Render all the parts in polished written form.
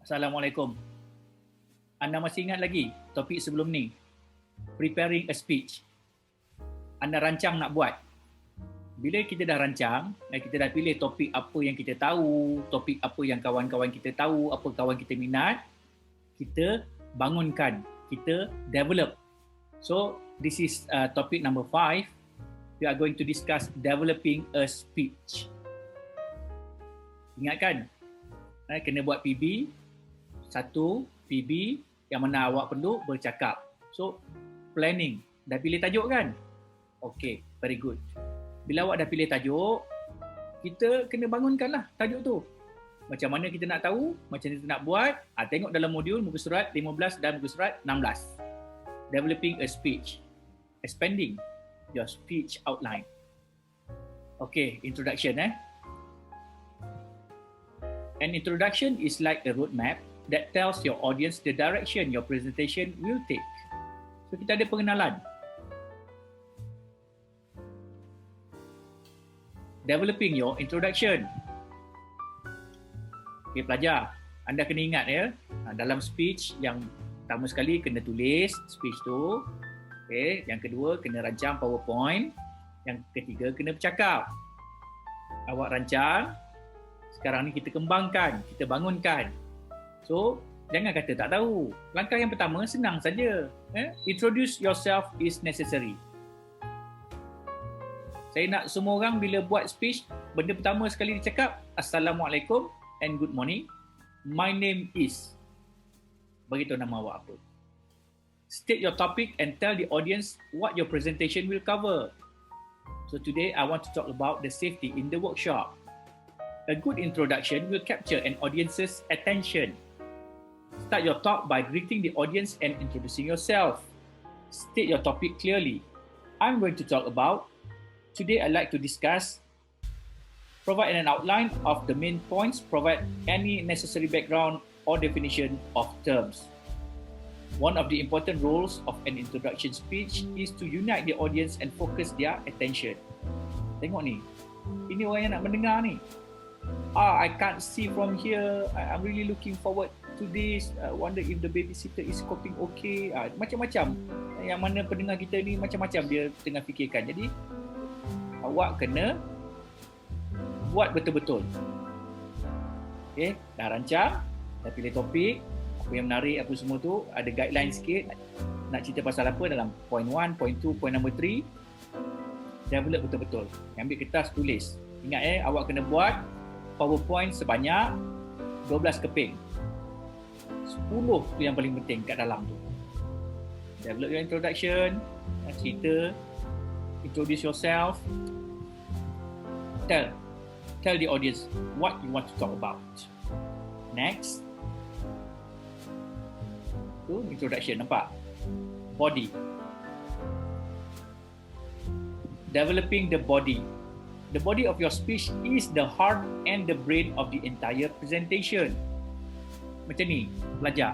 Assalamualaikum. Anda masih ingat lagi topik sebelum ni? Preparing a speech. Anda rancang nak buat. Bila kita dah rancang, kita dah pilih topik apa yang kita tahu, topik apa yang kawan-kawan kita tahu, apa kawan kita minat, kita bangunkan, kita develop. So, this is topic number 5. We are going to discuss developing a speech. Ingatkan, kena buat PB, satu PB yang mana awak perlu bercakap. So, planning. Dah pilih tajuk kan? Okay, very good. Bila awak dah pilih tajuk, kita kena bangunkanlah tajuk tu. Macam mana kita nak tahu, macam mana kita nak buat, tengok dalam modul muka surat 15 dan muka surat 16. Developing a speech. Expanding your speech outline. Okay, introduction. An introduction is like a roadmap that tells your audience the direction your presentation will take. So, kita ada pengenalan. Developing your introduction. Okay, pelajar, anda kena ingat dalam speech yang pertama sekali kena tulis speech tu. Okay, yang kedua kena rancang PowerPoint. Yang ketiga kena bercakap. Awak rancang, sekarang ni kita kembangkan, kita bangunkan. So, jangan kata tak tahu. Langkah yang pertama senang saja. Introduce yourself is necessary. Saya nak semua orang bila buat speech, benda pertama sekali dia cakap, Assalamualaikum and good morning. My name is. Beritahu nama awak apa. State your topic and tell the audience what your presentation will cover. So today I want to talk about the safety in the workshop. A good introduction will capture an audience's attention. Start your talk by greeting the audience and introducing yourself. State your topic clearly. I'm going to talk about, today I'd like to discuss, provide an outline of the main points, provide any necessary background or definition of terms. One of the important roles of an introduction speech is to unite the audience and focus their attention. Tengok ni, ini orang yang nak mendengar ni. I can't see from here. I'm really looking forward to this. Wonder if the babysitter is coping okay. Macam-macam. Yang mana pendengar kita ni macam-macam dia tengah fikirkan. Jadi, awak kena buat betul-betul. Okay, dah rancang, dah pilih topik, apa yang menarik, apa semua tu, ada guideline sikit. Nak cerita pasal apa dalam point 1, point 2, point number 3. Develop betul-betul. Ambil kertas, tulis. Ingat awak kena buat PowerPoint sebanyak 12 keping. 10 tu yang paling penting kat dalam tu. Develop your introduction, cerita, introduce yourself. Tell the audience what you want to talk about. Next. Tu introduction, nampak? Body. Developing the body. The body of your speech is the heart and the brain of the entire presentation. Macam ni, pelajar.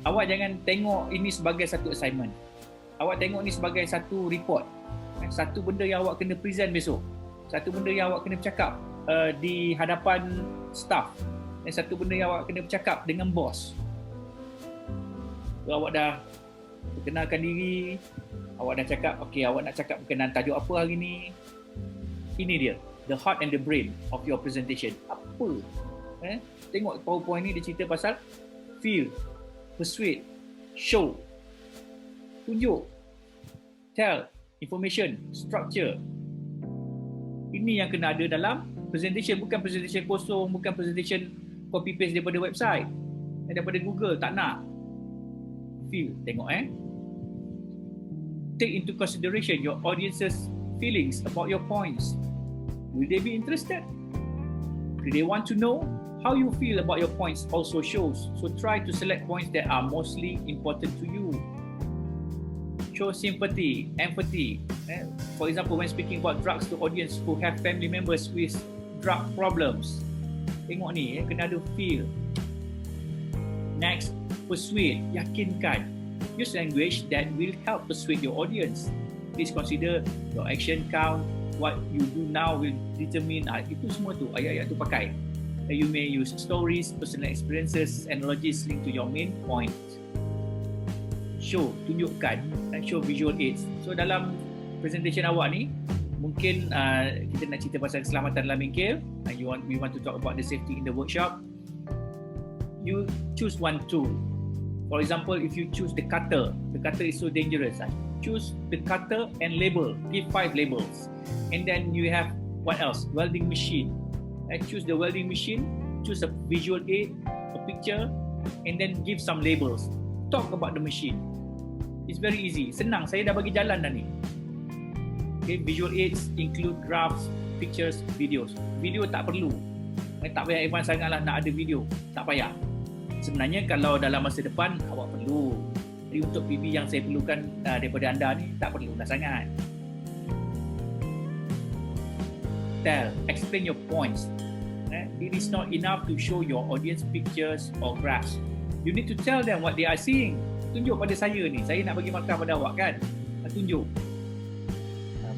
Awak jangan tengok ini sebagai satu assignment. Awak tengok ni sebagai satu report. Satu benda yang awak kena present besok. Satu benda yang awak kena bercakap di hadapan staff. Dan satu benda yang awak kena bercakap dengan bos. Awak dah perkenalkan diri. Awak dah cakap, okay, awak nak cakap berkenaan tajuk apa hari ni. Ini dia, the heart and the brain of your presentation. Apa? Tengok PowerPoint ni dia cerita pasal feel, persuade, show, tunjuk, tell, information, structure. Ini yang kena ada dalam presentation, bukan presentation kosong, bukan presentation copy paste daripada website, daripada Google, tak nak. Feel, tengok Take into consideration your audience's feelings about your points. Will they be interested? Do they want to know? How you feel about your points also shows. So try to select points that are mostly important to you. Show sympathy, empathy. For example, when speaking about drugs to audience who have family members with drug problems. Tengok ni, kena ada feel. Next, persuade, yakinkan. Use language that will help persuade your audience. Please consider your action count, what you do now will determine. Itu semua tu, ayat-ayat tu pakai. You may use stories, personal experiences, analogies linked to your main point. Show, tunjukkan, show visual aids. So dalam presentation awak ni, mungkin kita nak cerita pasal keselamatan dalam bengkel. We want to talk about the safety in the workshop. You choose one tool. For example, if you choose the cutter is so dangerous. Choose the cutter and label. Give 5 labels. And then you have what else? Welding machine. Choose the welding machine. Choose a visual aid, a picture, and then give some labels. Talk about the machine. It's very easy. Senang. Saya dah bagi jalan dah ni. Okay, visual aids include graphs, pictures, videos. Video tak perlu. Tak payah advance sangatlah nak ada video. Tak payah. Sebenarnya kalau dalam masa depan awak perlu. Jadi untuk PB yang saya perlukan daripada anda ni tak perlulah sangat. Tell, explain your points. It is not enough to show your audience pictures or graphs. You need to tell them what they are seeing. Tunjuk pada saya ni, saya nak bagi markah pada awak kan. Tunjuk.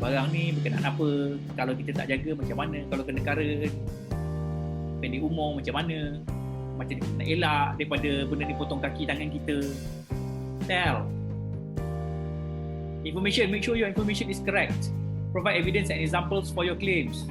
Barang ni berkenaan apa, kalau kita tak jaga macam mana, kalau kena current, pendek umur macam mana, macam kita nak elak daripada benda ni potong kaki tangan kita. Tell. Information, make sure your information is correct. Provide evidence and examples for your claims.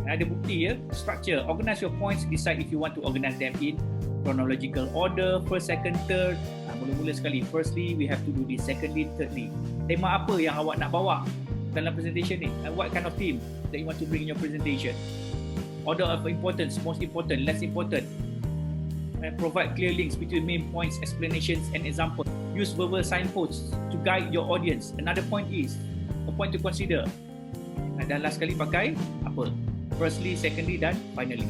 Ada bukti ya. Structure. Organize your points. Decide if you want to organize them in chronological order. First, second, third. Mula-mula sekali. Firstly, we have to do this. Secondly, thirdly. Tema apa yang awak nak bawa dalam presentation ni? What kind of theme that you want to bring in your presentation? Order of importance. Most important. Less important. And provide clear links between main points, explanations and examples. Use verbal signposts to guide your audience. Another point is a point to consider. Dan last sekali pakai apa? Firstly, secondly dan finally.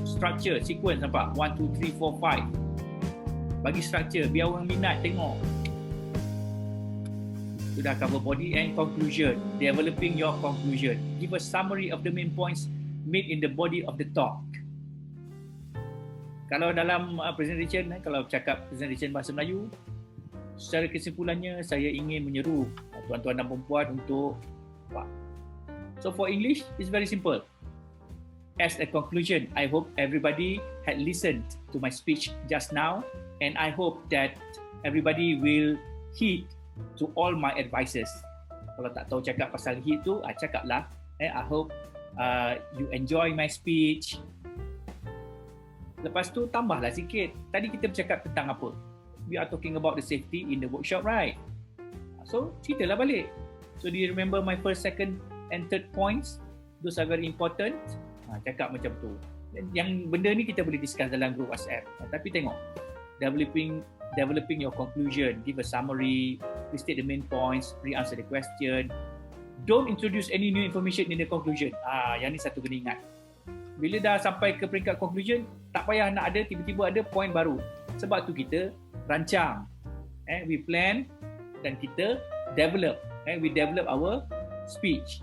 Structure, sequence nampak? 1, 2, 3, 4, 5. Bagi structure, biar orang minat tengok. Sudah cover body and conclusion. Developing your conclusion. Give a summary of the main points made in the body of the talk. Kalau dalam presentation, kalau cakap presentation bahasa Melayu, secara kesimpulannya saya ingin menyeru tuan-tuan dan perempuan untuk apa? So for English, it's very simple. As a conclusion, I hope everybody had listened to my speech just now, and I hope that everybody will heed to all my advices. Kalau tak tahu cakap pasal heed tu, cakaplah. I hope you enjoy my speech. Lepas tu tambahlah sikit. Tadi kita bercakap tentang apa? We are talking about the safety in the workshop, right? So, ceritalah balik. So, do you remember my first, second and third points? Those are very important. Cakap macam tu. Yang benda ni kita boleh discuss dalam group WhatsApp. Tapi tengok, developing your conclusion, give a summary, restate the main points, re-answer the question. Don't introduce any new information in the conclusion. Yang ni satu kena ingat. Bila dah sampai ke peringkat conclusion, tak payah nak ada tiba-tiba ada point baru. Sebab tu kita rancang. We plan dan kita develop. We develop our speech.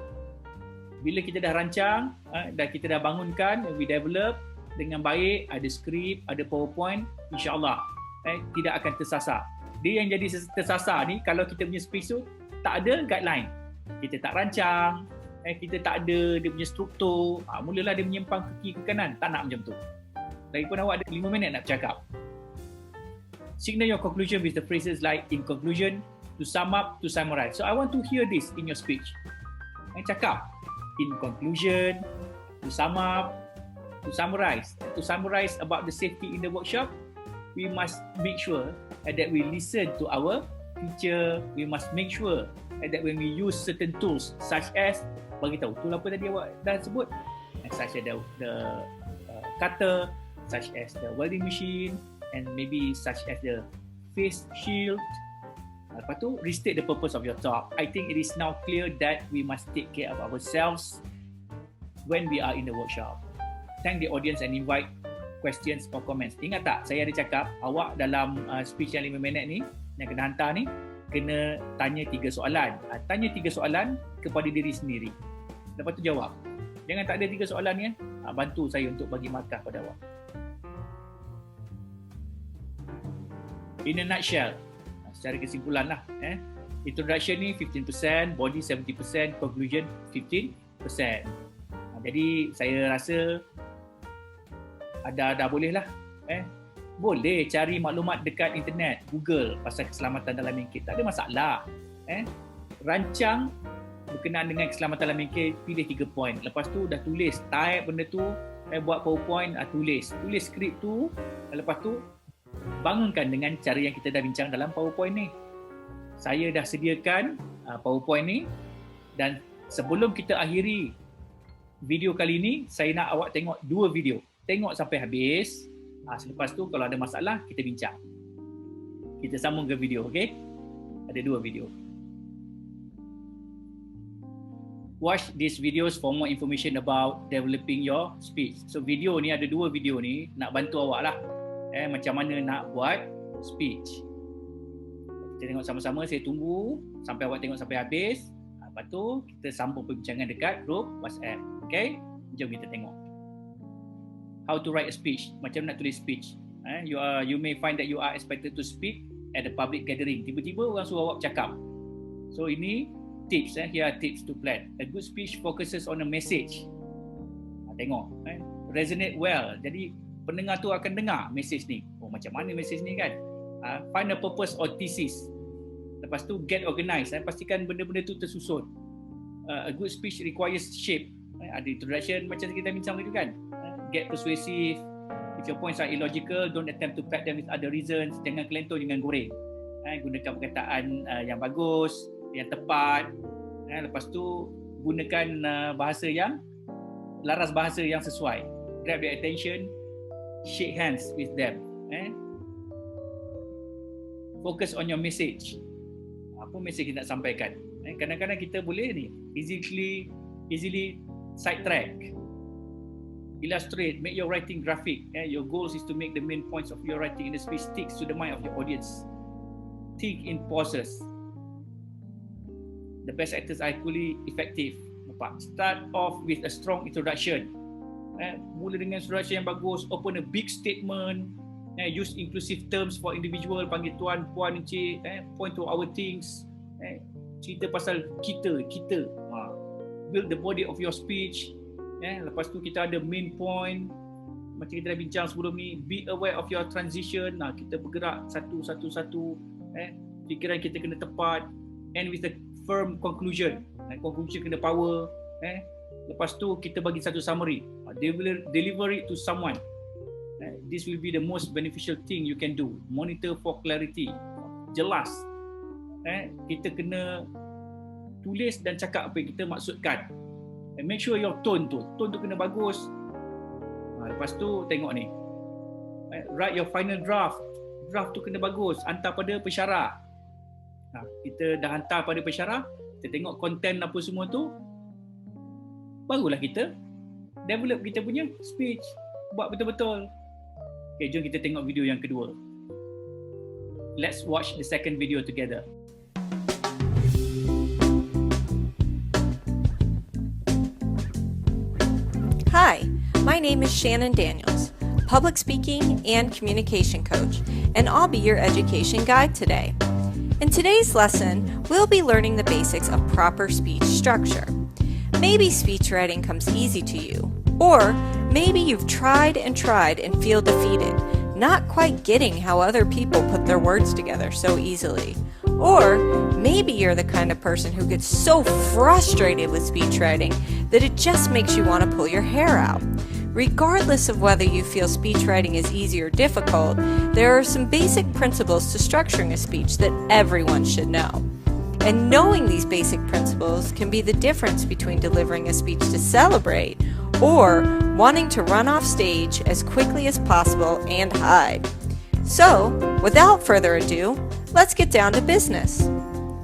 Bila kita dah rancang dan kita dah bangunkan, we develop dengan baik, ada skrip, ada PowerPoint, insya-Allah tidak akan tersasar. Dia yang jadi tersasar ni kalau kita punya speech tu tak ada guideline. Kita tak rancang, kita tak ada dia punya struktur, mulalah dia menyimpang ke kiri ke kanan, tak nak macam tu. Lagipun awak ada 5 minit nak bercakap. Signal your conclusion with the phrases like in conclusion, to sum up, to summarize. So I want to hear this in your speech. Cakap in conclusion, to sum up, to summarize. To summarize about the safety in the workshop, we must make sure that we listen to our teacher. We must make sure that when we use certain tools such as, bagi tahu tool apa tadi awak dah sebut, such as the cutter, such as the welding machine, and maybe such as the face shield. Lepas tu, restate the purpose of your talk. I think it is now clear that we must take care of ourselves when we are in the workshop. Thank the audience and invite questions or comments. Ingat tak, saya ada cakap, awak dalam speech yang 5 minit ni, yang kena hantar ni, kena tanya 3 soalan. Tanya 3 soalan kepada diri sendiri. Lepas tu jawab. Jangan tak ada 3 soalan ni. Bantu saya untuk bagi markah pada awak. In a nutshell, secara kesimpulan lah. Introduction ni 15%, body 70%, conclusion 15%. Jadi saya rasa dah boleh lah. Boleh cari maklumat dekat internet, Google pasal keselamatan dalam mengkir. Tak ada masalah. Rancang berkenaan dengan keselamatan dalam mengkir, pilih 3 poin. Lepas tu dah tulis, type benda tu, buat PowerPoint, tulis skrip tu. Lepas tu bangunkan dengan cara yang kita dah bincang dalam PowerPoint ni. Saya dah sediakan PowerPoint ni, dan sebelum kita akhiri video kali ni, saya nak awak tengok 2 video. Tengok sampai habis. Selepas tu kalau ada masalah, kita bincang. Kita sambung ke video, okey? Ada 2 video. Watch these videos for more information about developing your speech. So video ni, ada 2 video ni nak bantu awak lah. Macam mana nak buat speech. Kita tengok sama-sama, saya tunggu sampai awak tengok sampai habis. Lepas tu kita sambung perbincangan dekat group WhatsApp. Okay? Jom kita tengok. How to write a speech. Macam nak tulis speech. You may find that you are expected to speak at a public gathering. Tiba-tiba orang suruh awak bercakap. So ini tips. Here are tips to plan. A good speech focuses on a message. Tengok. Resonate well. Jadi pendengar tu akan dengar message ni. Macam mana message ni kan? Find a purpose or thesis. Lepas tu get organized. Pastikan benda-benda tu tersusun. A good speech requires shape. Ada introduction macam kita bincang tadi kan. Get persuasive. If your points are illogical, don't attempt to pack them with other reasons. Jangan kelentor, jangan goreng. Gunakan perkataan yang bagus, yang tepat. Lepas tu gunakan bahasa yang laras bahasa yang sesuai. Grab their attention, shake hands with them. Focus on your message. Apa message kita nak sampaikan? Kadang-kadang kita boleh ni easily sidetrack. Illustrate, make your writing graphic. Your goals is to make the main points of your writing in the speech stick to the mind of your audience. Think in pauses. The best actors are equally effective. Start off with a strong introduction. Mula dengan introduction yang bagus. Open a big statement. Use inclusive terms for individual. Panggil tuan, puan, encik. Point to our things. Cerita pasal kita. Build the body of your speech. Lepas tu kita ada main point. Macam kita dah bincang sebelum ni. Be aware of your transition. Kita bergerak satu. Fikiran kita kena tepat. And with a firm conclusion. Conclusion kena power. Lepas tu kita bagi satu summary. Deliver it to someone. This will be the most beneficial thing you can do. Monitor for clarity. Jelas. Kita kena tulis dan cakap apa yang kita maksudkan. And make sure your tone tu kena bagus. Lepas tu tengok ni. Write your final draft. Draft tu kena bagus. Hantar pada pensyarah. Kita dah hantar pada pensyarah. Kita tengok konten apa semua tu. Barulah kita develop kita punya speech. Buat betul-betul. Okay, jom kita tengok video yang kedua. Let's watch the second video together. Hi, my name is Shannon Daniels, public speaking and communication coach, and I'll be your education guide today. In today's lesson, we'll be learning the basics of proper speech structure. Maybe speech writing comes easy to you, or maybe you've tried and feel defeated, not quite getting how other people put their words together so easily. Or maybe you're the kind of person who gets so frustrated with speech writing that it just makes you want to pull your hair out. Regardless of whether you feel speech writing is easy or difficult, there are some basic principles to structuring a speech that everyone should know. And knowing these basic principles can be the difference between delivering a speech to celebrate or wanting to run off stage as quickly as possible and hide. So, without further ado, let's get down to business.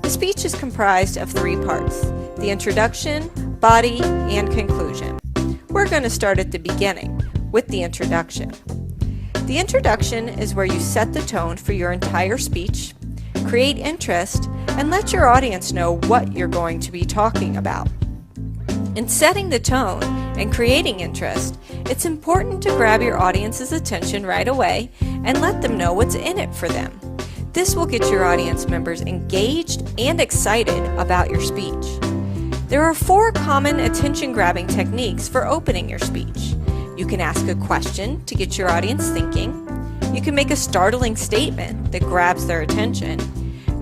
The speech is comprised of 3 parts: the introduction, body, and conclusion. We're going to start at the beginning with the introduction. The introduction is where you set the tone for your entire speech, create interest, and let your audience know what you're going to be talking about. In setting the tone and creating interest, it's important to grab your audience's attention right away and let them know what's in it for them. This will get your audience members engaged and excited about your speech. There are 4 common attention-grabbing techniques for opening your speech. You can ask a question to get your audience thinking. You can make a startling statement that grabs their attention.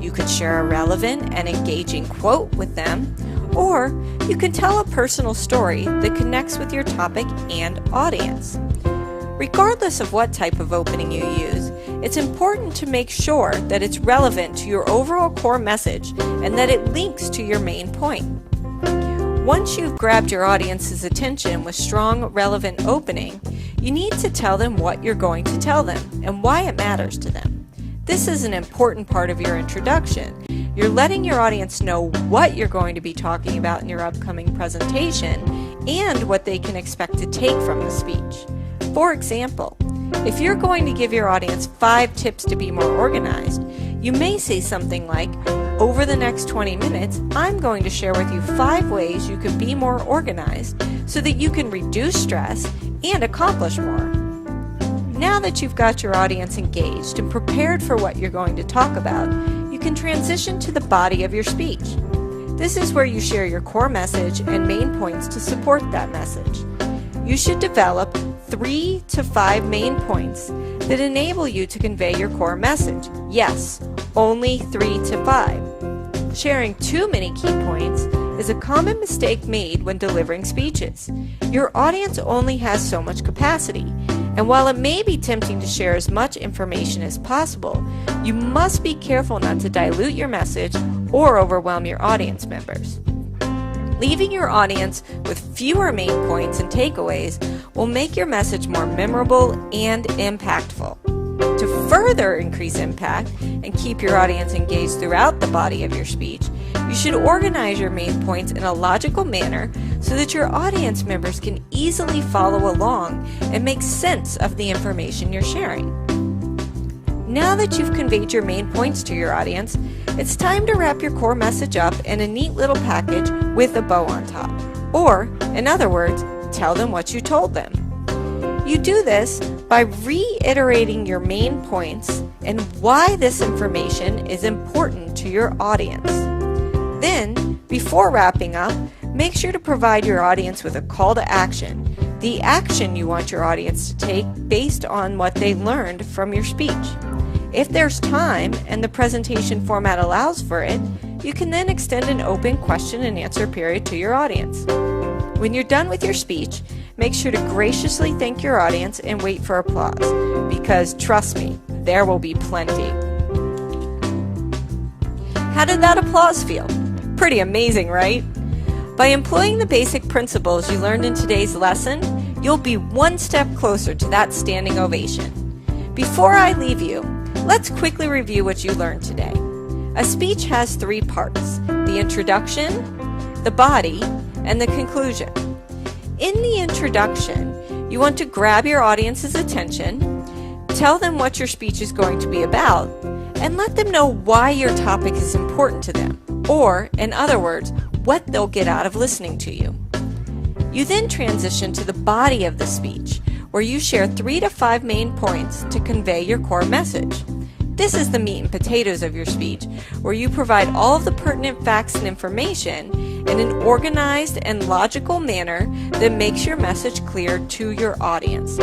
You could share a relevant and engaging quote with them, or you can tell a personal story that connects with your topic and audience. Regardless of what type of opening you use, it's important to make sure that it's relevant to your overall core message and that it links to your main point. Once you've grabbed your audience's attention with strong, relevant opening, you need to tell them what you're going to tell them and why it matters to them. This is an important part of your introduction. You're letting your audience know what you're going to be talking about in your upcoming presentation and what they can expect to take from the speech. For example, if you're going to give your audience 5 tips to be more organized, you may say something like, over the next 20 minutes, I'm going to share with you 5 ways you can be more organized so that you can reduce stress and accomplish more. Now that you've got your audience engaged and prepared for what you're going to talk about, you can transition to the body of your speech. This is where you share your core message and main points to support that message. You should develop 3 to 5 main points that enable you to convey your core message. Yes, only 3 to 5. Sharing too many key points is a common mistake made when delivering speeches. Your audience only has so much capacity, and while it may be tempting to share as much information as possible, you must be careful not to dilute your message or overwhelm your audience members. Leaving your audience with fewer main points and takeaways will make your message more memorable and impactful. To further increase impact and keep your audience engaged throughout the body of your speech, you should organize your main points in a logical manner so that your audience members can easily follow along and make sense of the information you're sharing. Now that you've conveyed your main points to your audience, it's time to wrap your core message up in a neat little package with a bow on top. Or, in other words, tell them what you told them. You do this by reiterating your main points and why this information is important to your audience. Then, before wrapping up, make sure to provide your audience with a call to action, the action you want your audience to take based on what they learned from your speech. If there's time and the presentation format allows for it, you can then extend an open question and answer period to your audience. When you're done with your speech, make sure to graciously thank your audience and wait for applause, because trust me, there will be plenty. How did that applause feel? Pretty amazing, right? By employing the basic principles you learned in today's lesson, you'll be one step closer to that standing ovation. Before I leave you, let's quickly review what you learned today. A speech has 3 parts: the introduction, the body, and the conclusion. In the introduction, you want to grab your audience's attention, tell them what your speech is going to be about, and let them know why your topic is important to them, or, in other words, what they'll get out of listening to you. You then transition to the body of the speech, where you share 3 to 5 main points to convey your core message. This is the meat and potatoes of your speech, where you provide all of the pertinent facts and information in an organized and logical manner that makes your message clear to your audience.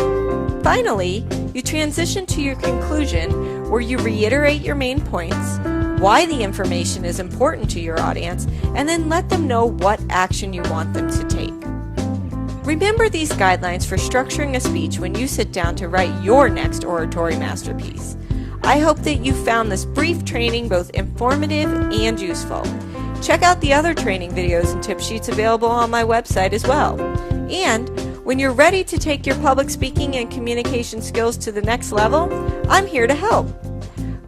Finally, you transition to your conclusion, where you reiterate your main points, why the information is important to your audience, and then let them know what action you want them to take. Remember these guidelines for structuring a speech when you sit down to write your next oratory masterpiece. I hope that you found this brief training both informative and useful. Check out the other training videos and tip sheets available on my website as well. And when you're ready to take your public speaking and communication skills to the next level, I'm here to help.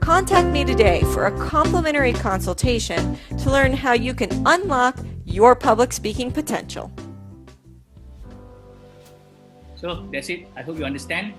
Contact me today for a complimentary consultation to learn how you can unlock your public speaking potential. So that's it. I hope you understand.